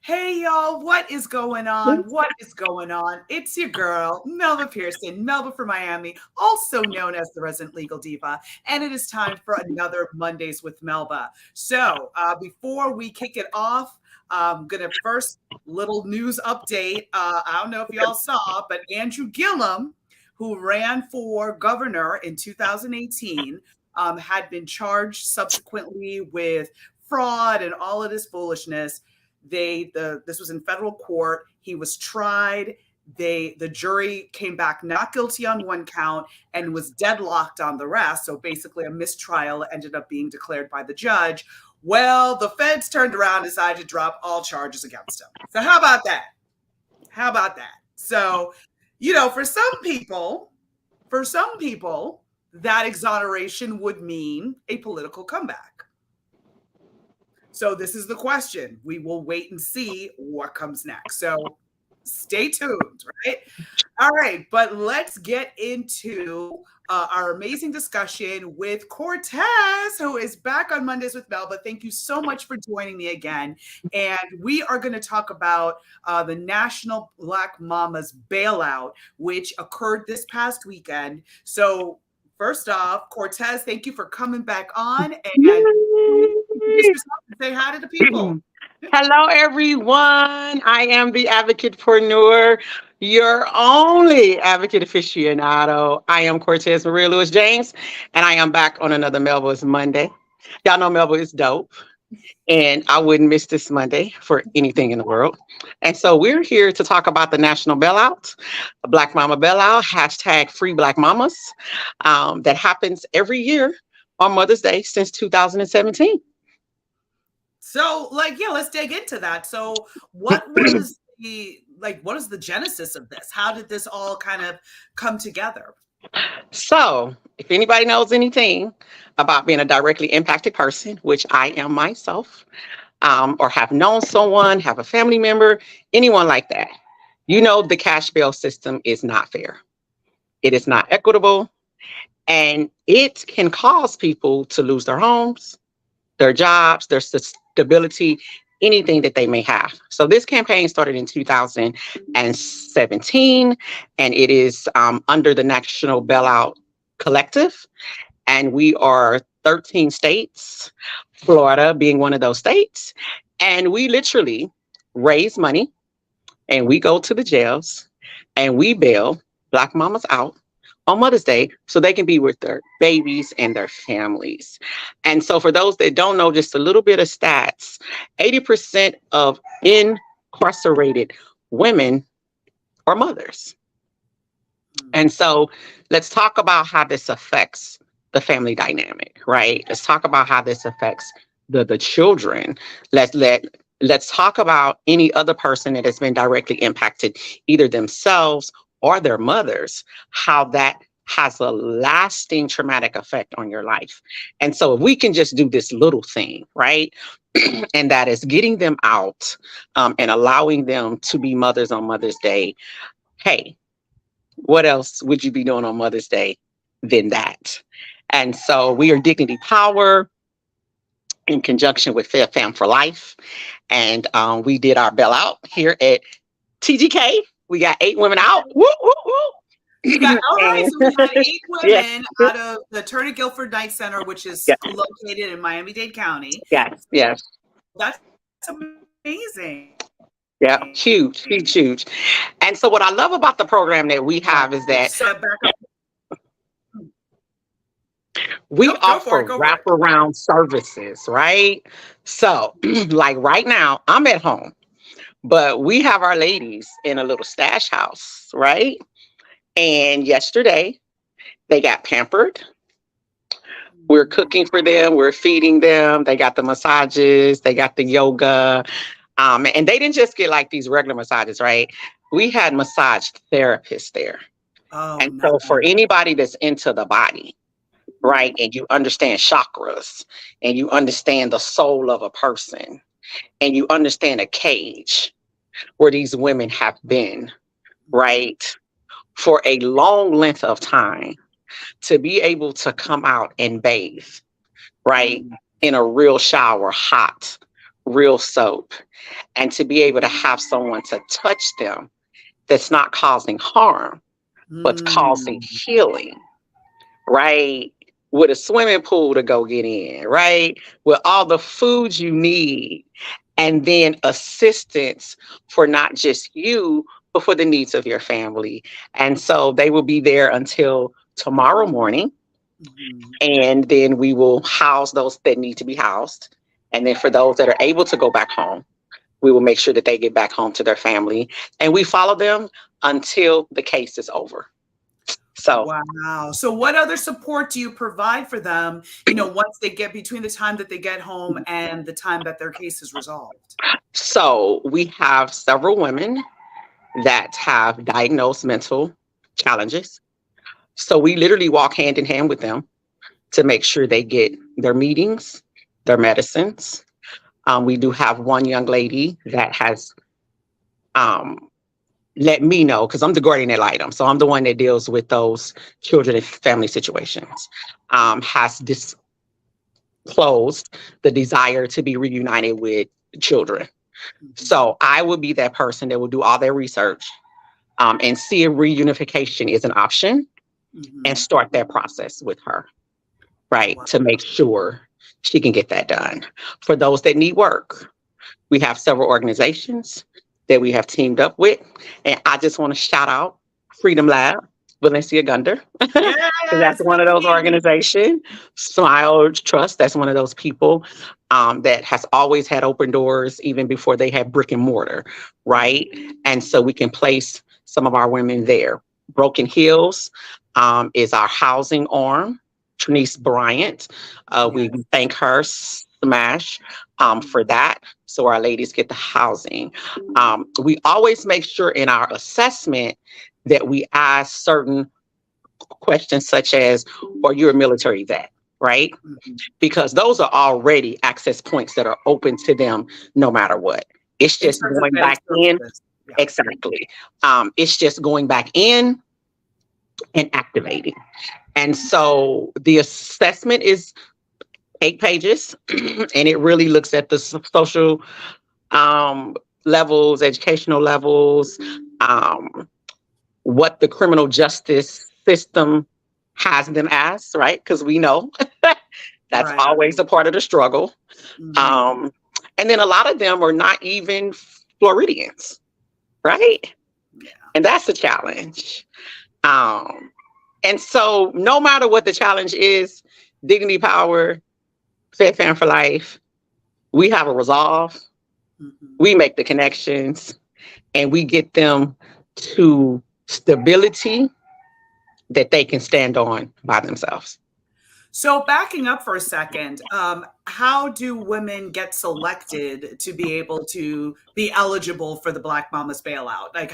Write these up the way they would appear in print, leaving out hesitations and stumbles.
Hey y'all, what is going on? What is going on? It's your girl, Melba Pearson, Melba from Miami, also known as the Resident Legal Diva, and it is time for another Mondays with Melba. So before we kick it off, I'm gonna first little news update. I don't know if y'all saw, but Andrew Gillum, who ran for governor in 2018, had been charged subsequently with fraud and all of this foolishness. This was in federal court. He was tried. The jury came back not guilty on one count and was deadlocked on the rest. So basically, a mistrial ended up being declared by the judge. Well, the feds turned around and decided to drop all charges against him. So how about that? How about that? So, for some people, that exoneration would mean a political comeback. So this is the question. We will wait and see what comes next. So stay tuned, right? All right, but let's get into our amazing discussion with Cortés, who is back on Mondays with Melba. Thank you so much for joining me again. And we are going to talk about the National Black Mamas Bailout, which occurred this past weekend. So first off, Cortés, thank you for coming back on. And say hi to the people. Hello, everyone. I am the advocatepreneur, your only advocate aficionado. I am Cortes Maria Lewis James, and I am back on another Melba's Monday. Y'all know Melba is dope, and I wouldn't miss this Monday for anything in the world. And so we're here to talk about the National Bailout, Black Mama Bailout, hashtag Free Black Mamas, that happens every year on Mother's Day since 2017. So, let's dig into that. So, what is the genesis of this? How did this all kind of come together? So, if anybody knows anything about being a directly impacted person, which I am myself, or have known someone, have a family member, anyone like that, the cash bail system is not fair. It is not equitable, and it can cause people to lose their homes, their jobs, their stability, anything that they may have. So this campaign started in 2017, and it is under the National Bailout Collective. And we are 13 states, Florida being one of those states. And we literally raise money and we go to the jails and we bail Black mamas out on Mother's Day so they can be with their babies and their families. And so for those that don't know, just a little bit of stats, 80% of incarcerated women are mothers. And so let's talk about how this affects the family dynamic, right? Let's talk about how this affects the children. Let's talk about any other person that has been directly impacted, either themselves or their mothers, how that has a lasting traumatic effect on your life. And so if we can just do this little thing, right? And that is getting them out and allowing them to be mothers on Mother's Day. Hey, what else would you be doing on Mother's Day than that? And so we are Dignity Power in conjunction with Fair Fam for Life. And we did our bailout here at TGK. We got 8 women out. Woo, woo, woo. You got, all right, so we got 8 women out of the Turner Guilford Night Center, which is located in Miami-Dade County. Yes. That's amazing. Yeah, huge. And so what I love about the program that we have is that we offer wraparound services, right? So like right now, I'm at home, but we have our ladies in a little stash house, right? And yesterday they got pampered. We're cooking for them. We're feeding them. They got the massages. They got the yoga. And they didn't just get like these regular massages, right? We had massage therapists there. So for anybody that's into the body, right? And you understand chakras and you understand the soul of a person and you understand a cage where these women have been, right? For a long length of time to be able to come out and bathe, right? In a real shower, hot, real soap, and to be able to have someone to touch them that's not causing harm, but causing Mm. healing, right? With a swimming pool to go get in, right? With all the food you need, and then assistance for not just you, but for the needs of your family. And so they will be there until tomorrow morning. Mhm. And then we will house those that need to be housed. And then for those that are able to go back home, we will make sure that they get back home to their family. And we follow them until the case is over. So, Wow. So what other support do you provide for them, once they get between the time that they get home and the time that their case is resolved? so we have several women that have diagnosed mental challenges. So we literally walk hand in hand with them to make sure they get their meetings, their medicines. We do have one young lady that has um, let me know, because I'm the guardian ad litem. So I'm the one that deals with those children and family situations, has disclosed the desire to be reunited with children. So I would be that person that will do all their research, and see if reunification is an option, and Mhm. start that process with her, right? Wow. To make sure she can get that done. For those that need work, we have several organizations that we have teamed up with. And I just want to shout out Freedom Lab, Valencia Gunder. Yes, That's one of those queen. organizations. Smile Trust, that's one of those people that has always had open doors even before they had brick and mortar, right? And so we can place some of our women there. Broken Hills is our housing arm. Trinice Bryant, we Yes. thank her, Smash, for that. So our ladies get the housing. We always make sure in our assessment that we ask certain questions such as, are you a military vet? Right? Mhm. Because those are already access points that are open to them no matter what. It's In just terms of going vetting back in. services. Yeah. Exactly. It's just going back in and activating. And so the assessment is 8 pages, and it really looks at the social um, levels, educational levels, um, what the criminal justice system has them as, right? Because we know that's Right. always a part of the struggle. Mhm. Um, and then a lot of them are not even Floridians, right? Yeah. And that's a challenge. Um, and so, no matter what the challenge is, Dignity Power, Fed Fam for Life, we have a resolve, Mhm. we make the connections, and we get them to stability that they can stand on by themselves. So backing up for a second, how do women get selected to be able to be eligible for the Black Mamas Bailout? Like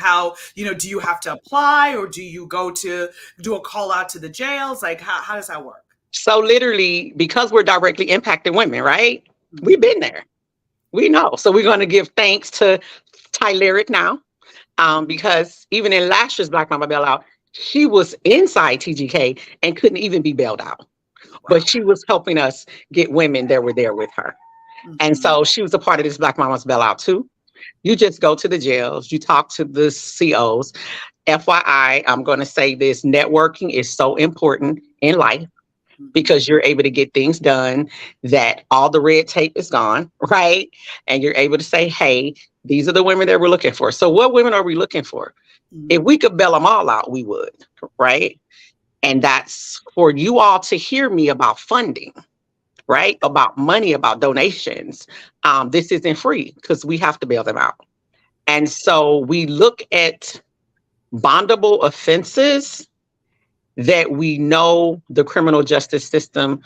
do you have to apply, or do you go to do a call out to the jails? Like how does that work? So literally, because we're directly impacting women, right? We've Mhm. been there. We know. So we're going to give thanks to Ty Lyric now, Mhm. because even in last year's Black Mama Bailout, she was inside TGK and couldn't even be bailed out. But Wow. she was helping us get women that were there with her. And Mhm. so she was a part of this Black Mamas Bailout too. You just go to the jails, you talk to the COs. FYI, I'm going to say this, networking is so important in life, Mhm. because you're able to get things done, that all the red tape is gone, right? And you're able to say, hey, these are the women that we're looking for. So what women are we looking for? If Mhm. we could bail them all out, we would, right? And that's for you all to hear me about funding, right? About money, about donations. This isn't free because we have to bail them out. And so we look at bondable offenses that we know the criminal justice system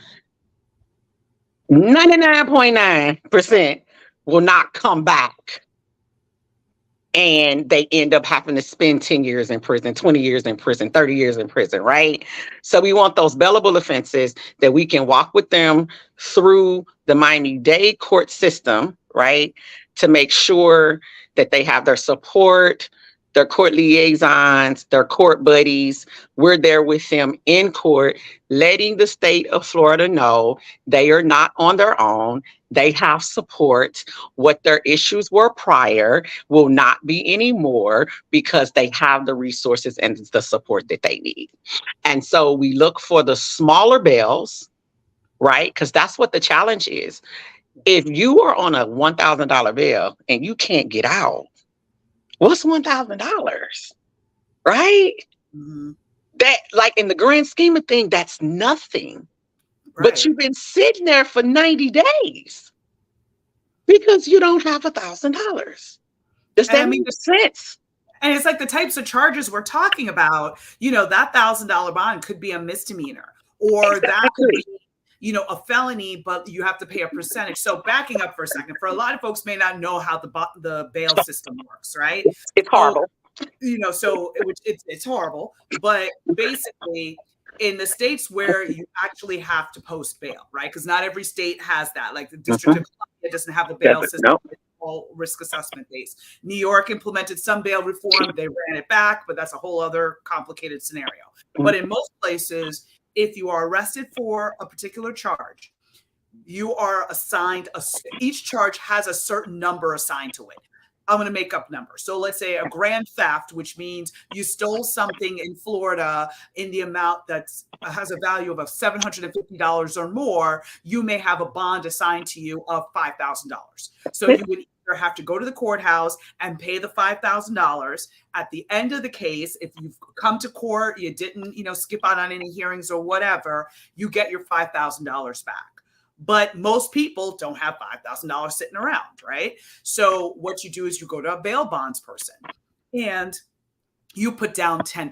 99.9% will not come back, and they end up having to spend 10 years in prison, 20 years in prison, 30 years in prison, right? So we want those bailable offenses that we can walk with them through the Miami-Dade court system, right? To make sure that they have their support, their court liaisons, their court buddies. We're there with them in court, letting the state of Florida know they are not on their own. They have support. What their issues were prior will not be anymore because they have the resources and the support that they need. And so we look for the smaller bails, right? Because that's what the challenge is. If you are on a $1,000 bail and you can't get out, what's $1,000? Right? Mm-hmm. That, like, in the grand scheme of things, that's nothing. Right. But you've been sitting there for 90 days because you don't have $1,000. Does that make sense? And it's like the types of charges we're talking about, that $1,000 bond could be a misdemeanor, or that could be, a felony, but you have to pay a percentage. So backing up for a second, for a lot of folks may not know how the bail system works, right? It's horrible. It's horrible, but basically in the states where you actually have to post bail, right? Because not every state has that. Like the District of Columbia doesn't have the bail system. Nope. All risk assessment based. New York implemented some bail reform. They ran it back, but that's a whole other complicated scenario. But in most places, if you are arrested for a particular charge, you are assigned each charge has a certain number assigned to it. I'm going to make up numbers. So let's say a grand theft, which means you stole something in Florida in the amount that has a value of $750 or more, you may have a bond assigned to you of $5,000. So you would either have to go to the courthouse and pay the $5,000. At the end of the case, if you've come to court, you didn't, skip out on any hearings or whatever, you get your $5,000 back. But most people don't have $5,000 sitting around, right? So what you do is you go to a bail bonds person and you put down 10%.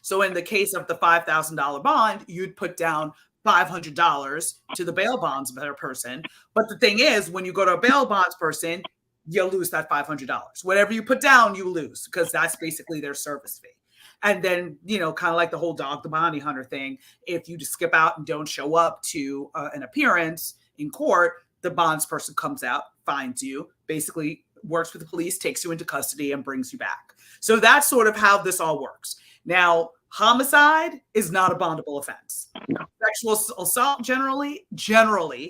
So in the case of the $5,000 bond, you'd put down $500 to the bail bonds person. But the thing is, when you go to a bail bonds person, you lose that $500. Whatever you put down, you lose, because that's basically their service fee. And then, kind of like the whole dog, the bounty hunter thing, if you just skip out and don't show up to an appearance in court, the bonds person comes out, finds you, basically works with the police, takes you into custody, and brings you back. So that's sort of how this all works. Now, homicide is not a bondable offense. No. Sexual assault generally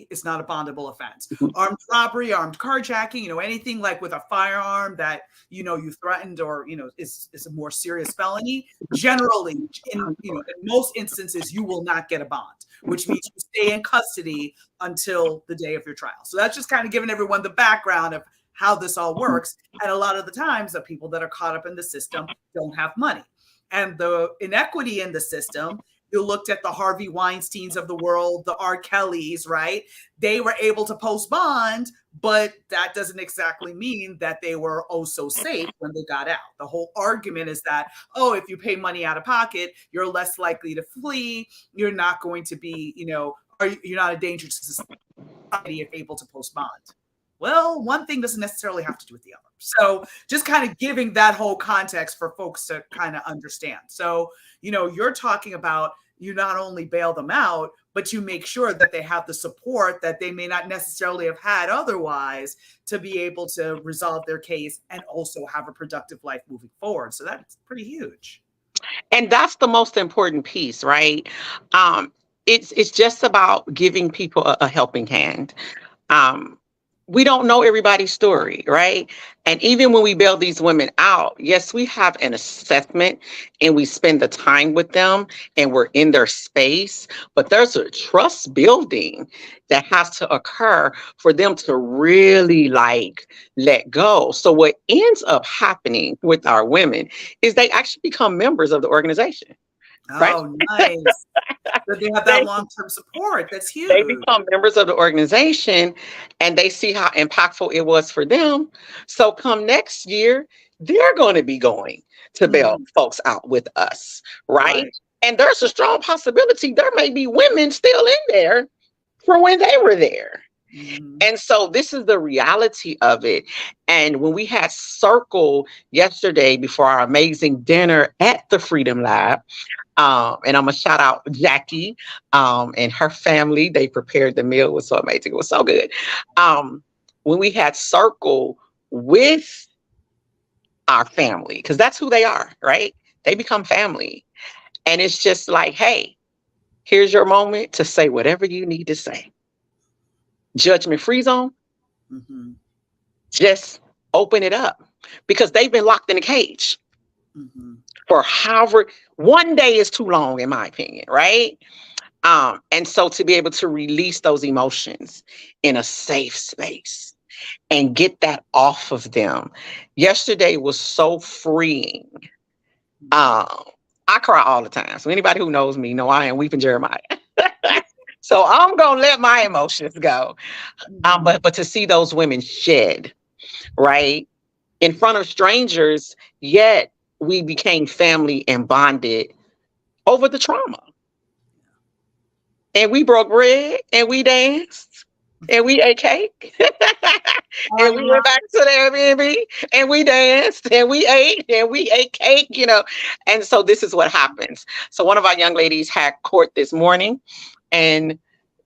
is not a bondable offense. Armed robbery, armed carjacking, anything like with a firearm that, you threatened or, is a more serious felony. Generally, in most instances, you will not get a bond, which means you stay in custody until the day of your trial. So that's just kind of giving everyone the background of how this all works. And a lot of the times the people that are caught up in the system don't have money. And the inequity in the system, you looked at the Harvey Weinsteins of the world, the R. Kellys, right? They were able to post bond, but that doesn't exactly mean that they were so safe when they got out. The whole argument is that, if you pay money out of pocket, you're less likely to flee. You're not going to be, you're not a danger to society if able to post bond. Well, one thing doesn't necessarily have to do with the other. So just kind of giving that whole context for folks to kind of understand. So, you're talking about you not only bail them out, but you make sure that they have the support that they may not necessarily have had otherwise to be able to resolve their case and also have a productive life moving forward. So that's pretty huge. And that's the most important piece, right? It's just about giving people a helping hand. We don't know everybody's story, right? And even when we bail these women out, yes, we have an assessment and we spend the time with them and we're in their space, but there's a trust building that has to occur for them to really let go. So what ends up happening with our women is they actually become members of the organization. Right? Oh, nice. But they have that long-term support. That's huge. They become members of the organization and they see how impactful it was for them. So come next year, they're going to be going to bail folks out with us, right? And there's a strong possibility there may be women still in there from when they were there. And so this is the reality of it. And when we had Circle yesterday before our amazing dinner at the Freedom Lab, and I'm going to shout out Jackie and her family. They prepared the meal. It was so amazing. It was so good. When we had Circle with our family, because that's who they are, right? They become family. And it's just like, hey, here's your moment to say whatever you need to say. Judgment free zone, Mm-hmm. just open it up, because they've been locked in a cage Mm-hmm. for however, one day is too long, in my opinion, right? And so to be able to release those emotions in a safe space and get that off of them. Yesterday was so freeing. I cry all the time. So anybody who knows me know I am weeping Jeremiah. So I'm gonna let my emotions go. But to see those women shed, right, in front of strangers, yet we became family and bonded over the trauma. And we broke bread and we danced and we ate cake. And we went back to the Airbnb and we danced and we ate cake, you know. And so this is what happens. So one of our young ladies had court this morning, and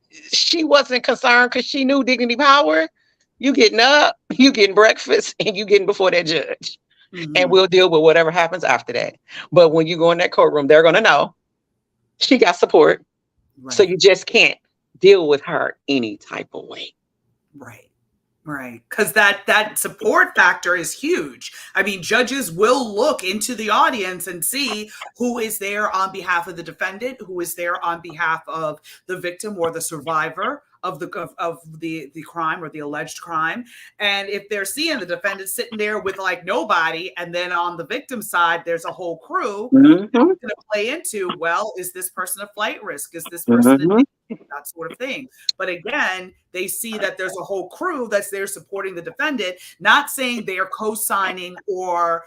she wasn't concerned because she knew dignity power. You getting up, you getting breakfast, and you getting before that judge. Mm-hmm. And we'll deal with whatever happens after that. But when you go in that courtroom, they're going to know she got support. Right. So you just can't deal with her any type of way. Right. Right. Because that support factor is huge. I mean, judges will look into the audience and see who is there on behalf of the defendant, who is there on behalf of the victim or the survivor of the crime or the alleged crime. And if they're seeing the defendant sitting there with like nobody, and then on the victim side, there's a whole crew, Mm-hmm. it's going to play into, well, is this person a flight risk? Is this person that sort of thing? But again, they see that there's a whole crew that's there supporting the defendant, not saying they are co-signing or,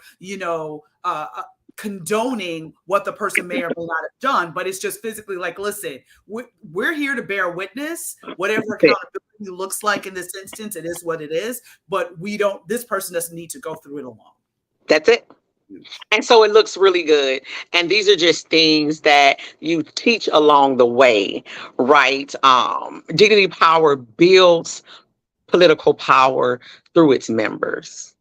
condoning what the person may or may not have done, but it's just physically like, listen, we're here to bear witness. Whatever accountability looks like in this instance, it is what it is. But this person doesn't need to go through it alone. That's it. And so it looks really good. And these are just things that you teach along the way, right? Dignity Power builds political power through its members.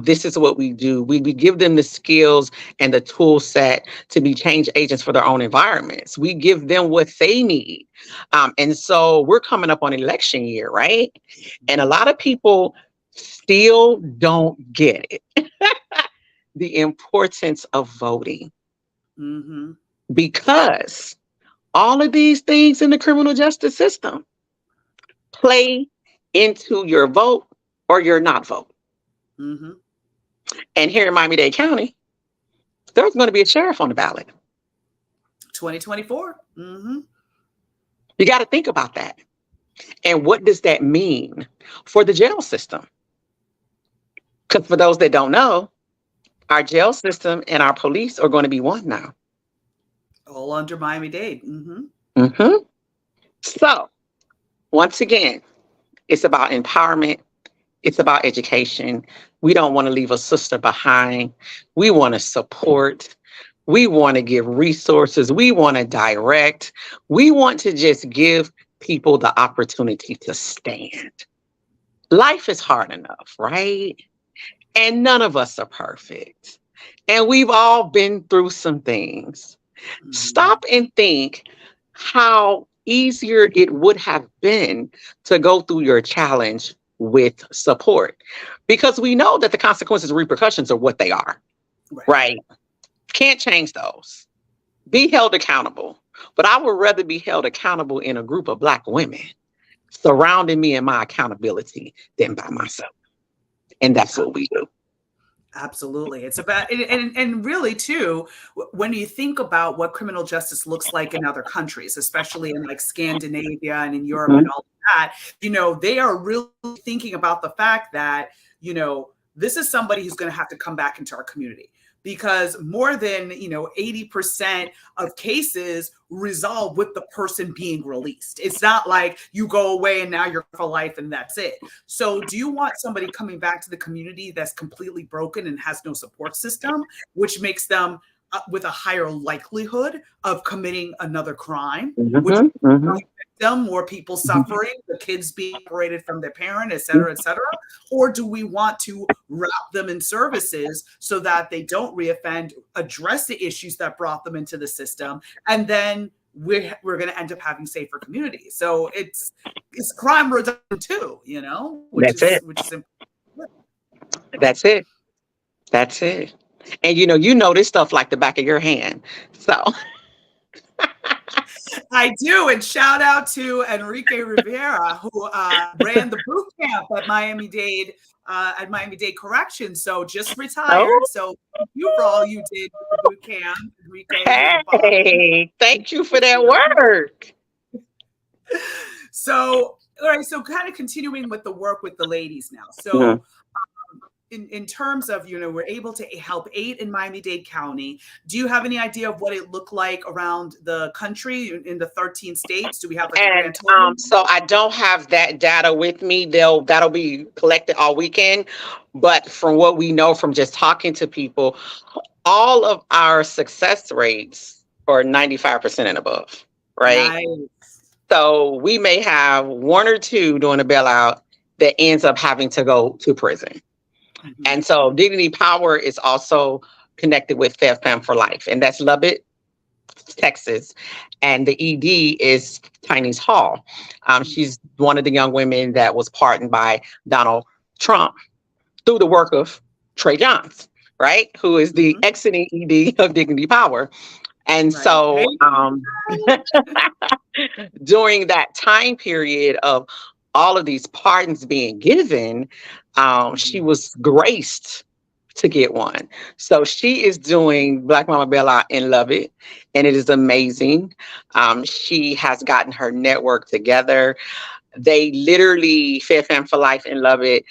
This is what we do. We give them the skills and the tool set to be change agents for their own environments. We give them what they need. And so we're coming up on election year, right? And a lot of people still don't get it. The importance of voting. Mm-hmm. Because all of these things in the criminal justice system play into your vote or your not vote. Mm-hmm. And here in Miami-Dade County, there's going to be a sheriff on the ballot. 2024. Mm-hmm. You got to think about that. And what does that mean for the jail system? Because for those that don't know, our jail system and our police are going to be one now. All under Miami-Dade. Mm-hmm. Mm-hmm. So, once again, it's about empowerment. It's about education. We don't want to leave a sister behind. We want to support. We want to give resources. We want to direct. We want to just give people the opportunity to stand. Life is hard enough, right? And none of us are perfect. And we've all been through some things. Mm-hmm. Stop and think how easier it would have been to go through your challenge with support, because we know that the consequences and repercussions are what they are, right? Can't change those. Be held accountable. But I would rather be held accountable in a group of Black women surrounding me in my accountability than by myself. And that's what we do. Absolutely. It's about, and really too, when you think about what criminal justice looks like in other countries, especially in like Scandinavia and in Europe and all of that, they are really thinking about the fact that, this is somebody who's going to have to come back into our community, because more than, 80% of cases resolve with the person being released. It's not like you go away and now you're for life and that's it. So do you want somebody coming back to the community that's completely broken and has no support system, which makes them with a higher likelihood of committing another crime, which more people suffering, the kids being separated from their parent, et cetera, or do we want to wrap them in services so that they don't reoffend, address the issues that brought them into the system, and then we're going to end up having safer communities. So it's crime reduction too, you know, That's it. which is important. That's it. That's it. And you know this stuff like the back of your hand. So I do, and shout out to Enrique Rivera, who ran the boot camp at Miami-Dade Correction. So just retired. oh, So thank you for all you did with the boot camp, Enrique. hey, thank you for that work. So, all right. So, kind of continuing with the work with the ladies now. So, Mhm. in terms of, we're able to help 8 in Miami-Dade County. Do you have any idea of what it looked like around the country in the 13 states? Do we have like a grand And total? so I don't have that data with me. That'll be collected all weekend. But from what we know from just talking to people, all of our success rates are 95% and above, right? Nice. So we may have 1 or 2 doing a bailout that ends up having to go to prison. Mhm. And so Dignity Power is also connected with Fam for Life, and that's Lubbock, Texas. And the ED is Tiny's Hall. She's one of the young women that was pardoned by Donald Trump through the work of Trey Johns, right? Who is the Mhm. exiting ED of Dignity Power. And Right. so Hey. during that time period of all of these pardons being given, she was graced to get one. So she is doing Black Mama Bailout in Lubbock, and it is amazing. She has gotten her network together. They literally, Fam for Life in Lubbock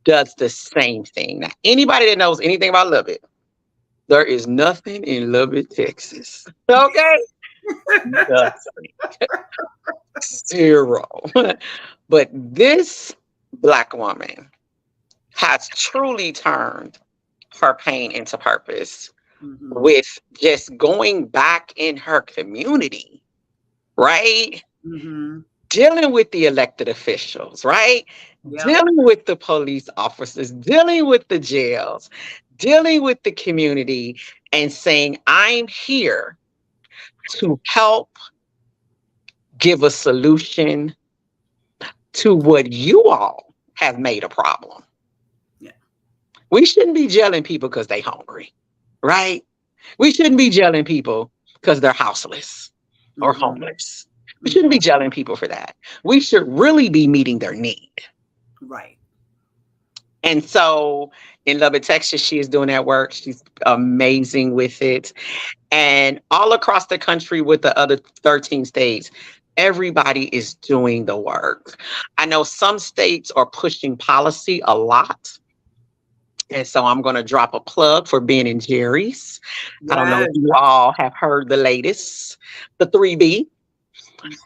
does the same thing. Now, anybody that knows anything about Lubbock, there is nothing in Lubbock, Texas. Okay? Nothing. Zero. But this Black woman has truly turned her pain into purpose Mhm. with just going back in her community, right? Mhm. Dealing with the elected officials, right? Yep. Dealing with the police officers, dealing with the jails, dealing with the community, and saying, I'm here to help give a solution to what you all have made a problem. Yeah. We shouldn't be jailing people because they're hungry, right? We shouldn't be jailing people because they're houseless or Mhm. homeless. We shouldn't be Mhm. jailing people for that. We should really be meeting their need. Right. And so in Lubbock, Texas, she is doing that work. She's amazing with it. And all across the country with the other 13 states, everybody is doing the work. I know some states are pushing policy a lot. And so I'm going to drop a plug for Ben and Jerry's. I don't know if Yes. you all have heard the latest, the 3B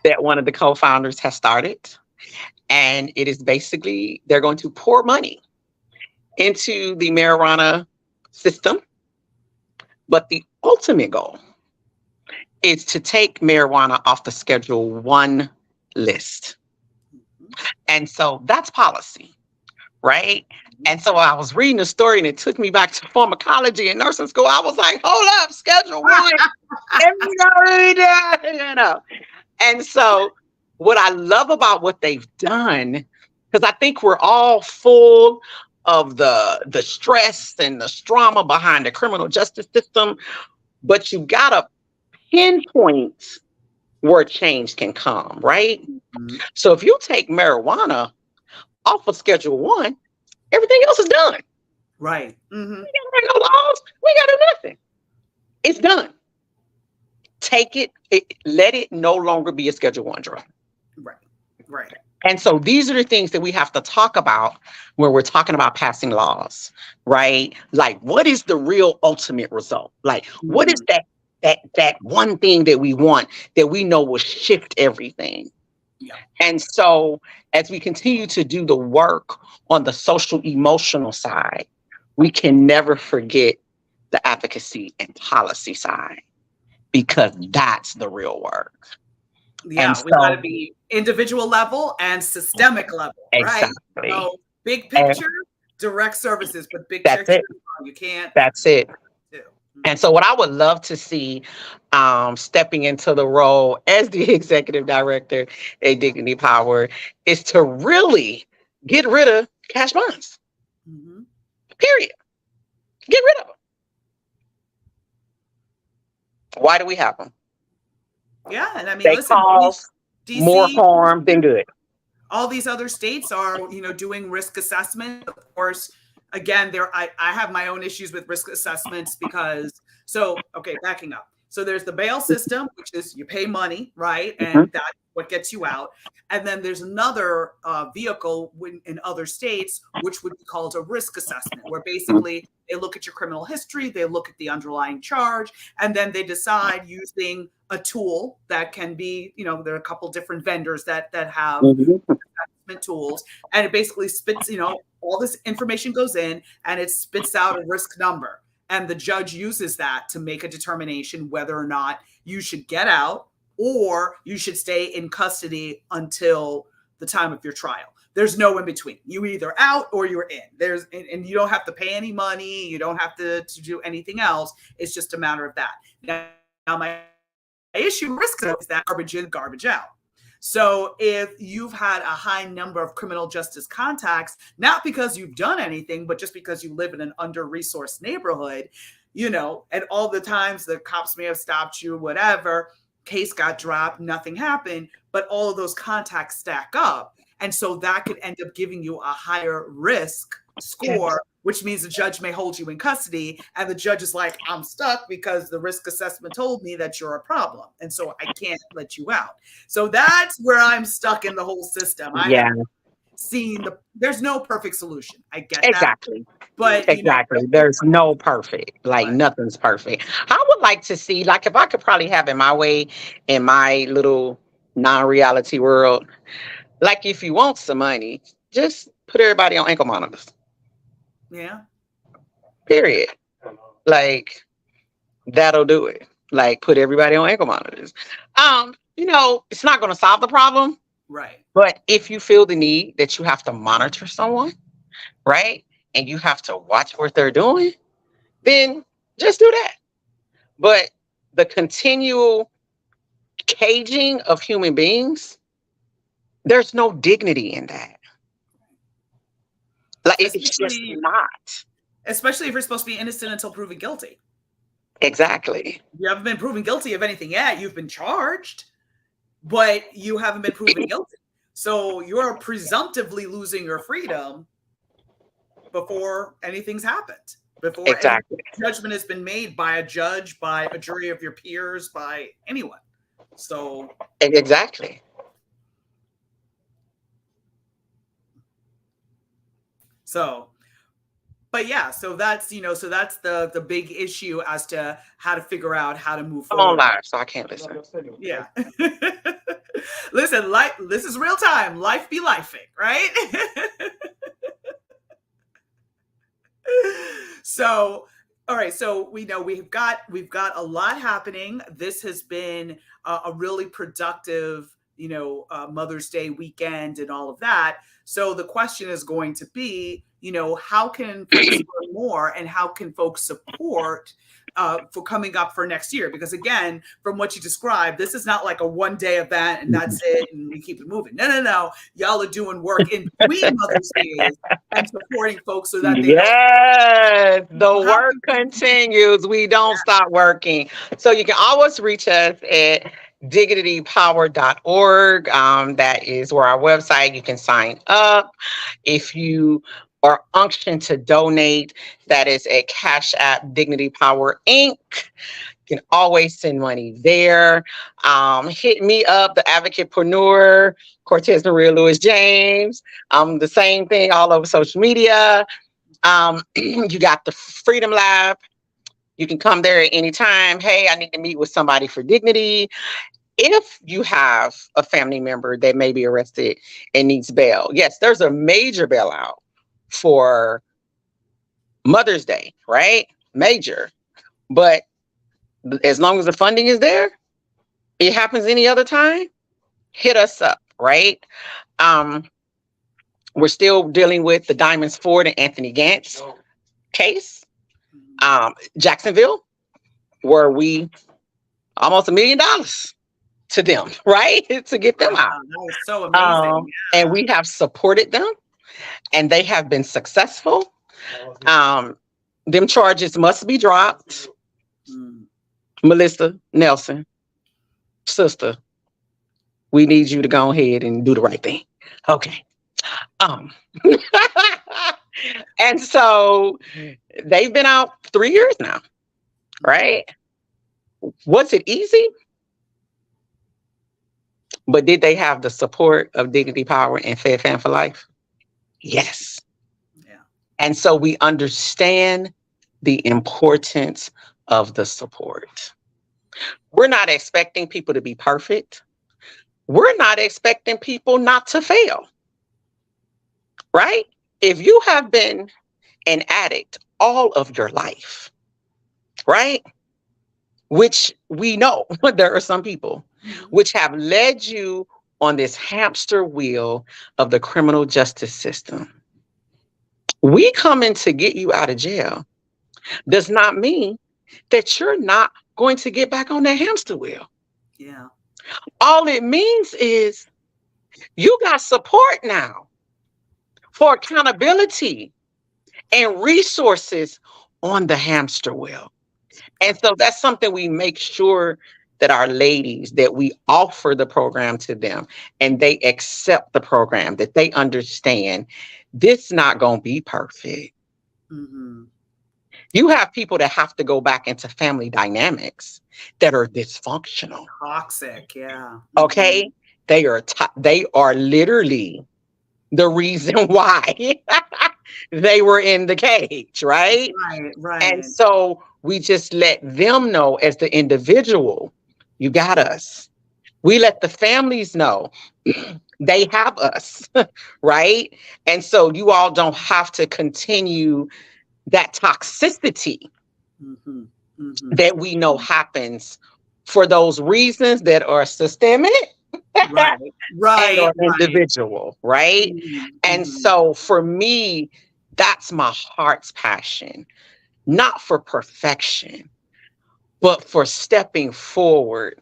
that one of the co-founders has started. And it is basically, they're going to pour money into the marijuana system. But the ultimate goal is to take marijuana off the Schedule 1 list. And so that's policy, right? And so I was reading the story and it took me back to pharmacology and nursing school. I was like, hold up, Schedule 1. Let me go read that, And so what I love about what they've done, because I think we're all full of the stress and the trauma behind the criminal justice system, but you gotta pinpoint where change can come, right? Mhm. So if you take marijuana off of Schedule 1, everything else is done. Right. Mhm. We got no laws, we got nothing. It's done. Take it, let it no longer be a Schedule 1 drug. Right. Right. And so these are the things that we have to talk about when we're talking about passing laws, right? Like, what is the real ultimate result? Like, what is Mhm. that one thing that we want that we know will shift everything? Yeah. And so as we continue to do the work on the social emotional side, we can never forget the advocacy and policy side because that's the real work. And Yeah, we got to so be individual level and systemic level, right? exactly. So big And picture, direct services, but big That's checks, it. you can't That's it. do. And so, what I would love to see, stepping into the role as the executive director at Dignity Power, is to really get rid of cash bonds. Mm-hmm. Period. Get rid of them. Why do we have them? Yeah, and I mean, They listen, cause more DC, harm than good. all these other states are, doing risk assessment. Of course, again, I have my own issues with risk assessments because okay, backing up. So there's the bail system, which is you pay money, right? Mhm. And that's what gets you out. And then there's another vehicle in other states, which would be called a risk assessment, where basically they look at your criminal history, they look at the underlying charge, and then they decide using a tool that can be, there are a couple different vendors that have Mhm. assessment tools, and it basically spits, all this information goes in and it spits out a risk number. And the judge uses that to make a determination whether or not you should get out or you should stay in custody until the time of your trial. There's no in between. You either out or you're in. And you don't have to pay any money. You don't have to do anything else. It's just a matter of that. Now my issue with risk is that garbage in, garbage out. So if you've had a high number of criminal justice contacts, not because you've done anything, but just because you live in an under-resourced neighborhood, and all the times the cops may have stopped you, whatever, case got dropped, nothing happened, but all of those contacts stack up. And so that could end up giving you a higher risk score, which means the judge may hold you in custody. And the judge is like, I'm stuck because the risk assessment told me that you're a problem. And so I can't let you out. So that's where I'm stuck in the whole system. I have seen there's no perfect solution. I get Exactly. that. But exactly. There's no perfect, like Right. nothing's perfect. I would like to see, like, if I could probably have it my way in my little non-reality world, like if you want some money, just put everybody on ankle monitors. Yeah. Period. Like that'll do it. Like put everybody on ankle monitors. It's not going to solve the problem, Right. but if you feel the need that you have to monitor someone, right, and you have to watch what they're doing, then just do that. But the continual caging of human beings, there's no dignity in that. Like it's just not. Especially if you're supposed to be innocent until proven guilty. Exactly. You haven't been proven guilty of anything yet. You've been charged, but you haven't been proven guilty. So you're presumptively losing your freedom before anything's happened, before Exactly. any judgment has been made by a judge, by a jury of your peers, by anyone. So Exactly. But yeah, so that's the big issue as to how to figure out how to move I'm forward. on live, so I can't listen. Yeah. Listen, this is real time. Life be lifing, right? So, all right. So we know we've got a lot happening. This has been a really productive, Mother's Day weekend and all of that. So the question is going to be, how can folks learn more and how can folks support for coming up for next year? Because again, from what you described, this is not like a one-day event and that's it and we keep it moving. No. Y'all are doing work in between Mother's Days and supporting folks so that they the work continues. We don't stop working. So you can always reach us at dignitypower.org. That is where our website, you can sign up. If you are unctioned to donate, that is at Cash App Dignity Power Inc. You can always send money there. Hit me up, the Advocatepreneur, Cortes Maria Lewis James. The same thing all over social media. You got the Freedom Lab. You can come there at any time. Hey, I need to meet with somebody for dignity. If you have a family member that may be arrested and needs bail, yes, there's a major bailout for Mother's Day, right? Major. But as long as the funding is there, it happens any other time, hit us up, right? We're still dealing with the Diamonds Ford and Anthony Gantz case. Jacksonville, where we almost $1 million to them, right? To get them out. Wow, that was so amazing. And we have supported them, and they have been successful. Them charges must be dropped. Melissa Nelson, sister, we need you to go ahead and do the right thing. Okay. And so they've been out 3 years now, right? Was it easy? But did they have the support of Dignity, Power, and Fed Fam for Life? Yes. Yeah. And so we understand the importance of the support. We're not expecting people to be perfect. We're not expecting people not to fail, right? If you have been an addict all of your life, right? Which we know there are some people which have led you on this hamster wheel of the criminal justice system. We coming to get you out of jail does not mean that you're not going to get back on that hamster wheel. Yeah. All it means is you got support now for accountability and resources on the hamster wheel. And so that's something we make sure that our ladies, that we offer the program to them and they accept the program, that they understand this not going to be perfect. Mm-hmm. You have people that have to go back into family dynamics that are dysfunctional. Toxic, yeah. Okay? They are literally the reason why they were in the cage, right? Right. And so we just let them know as the individual, you got us. We let the families know they have us, right? And so you all don't have to continue that toxicity that we know happens for those reasons that are systemic. Right. And or individual, right? And so for me, that's my heart's passion, not for perfection, but for stepping forward,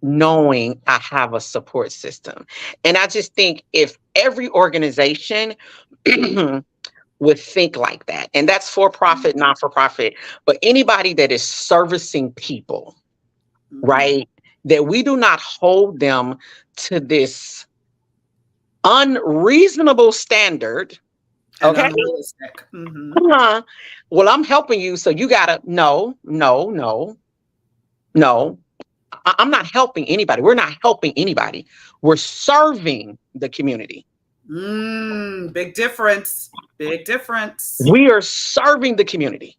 knowing I have a support system. And I just think if every organization would think like that, and that's for profit, not for profit, but anybody that is servicing people, right? That we do not hold them to this unreasonable standard. Okay. Unrealistic. Well, I'm helping you, so you gotta no. I'm not helping anybody. We're not helping anybody. We're serving the community. Big difference. Big difference. We are serving the community.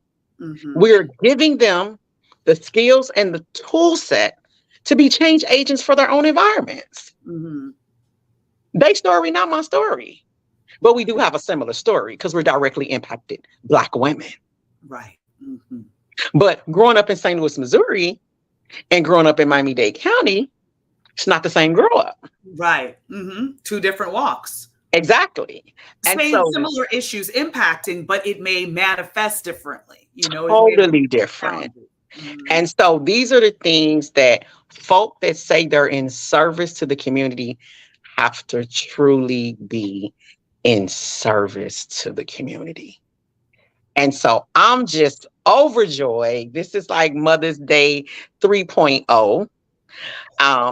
We are giving them the skills and the tool set to be change agents for their own environments. Their story, not my story. But we do have a similar story because we're directly impacted Black women. Right. But growing up in St. Louis, Missouri, and growing up in Miami-Dade County, it's not the same grow up. Right. Two different walks. Exactly. Similar issues impacting, but it may manifest differently. Totally different. And so these are the things that folk that say they're in service to the community have to truly be in service to the community. And so I'm just overjoyed. This is like Mother's Day 3.0,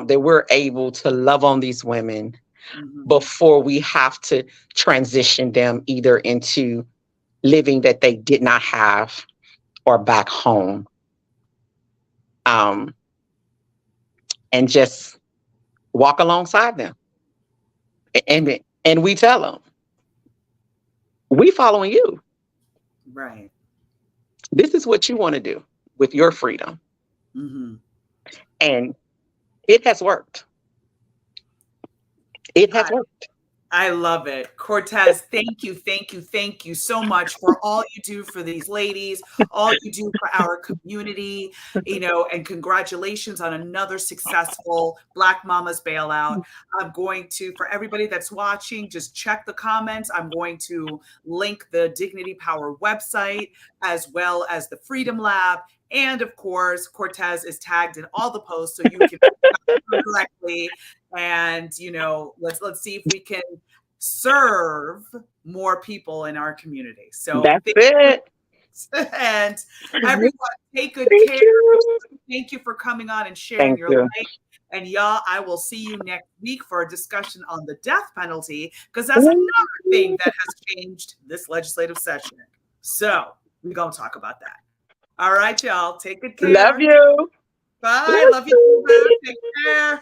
that we're able to love on these women before we have to transition them either into living that they did not have or back home. And just walk alongside them. And we tell them, we following you. Right. This is what you want to do with your freedom. And it has worked. It has worked. I love it. Cortez, thank you, thank you, thank you so much for all you do for these ladies, all you do for our community, and congratulations on another successful Black Mamas Bailout. I'm going to, for everybody that's watching, just check the comments. I'm going to link the Dignity Power website as well as the Freedom Lab. And of course, Cortez is tagged in all the posts so you can directly. And let's see if we can serve more people in our community. So That's it. and everyone, take good Thank care. you. Thank you for coming on and sharing Thank your you. life. And y'all, I will see you next week for a discussion on the death penalty, because that's another thing that has changed this legislative session. So we're going to talk about that. All right, y'all. Take good care. Love you. Bye. Love you. Take care.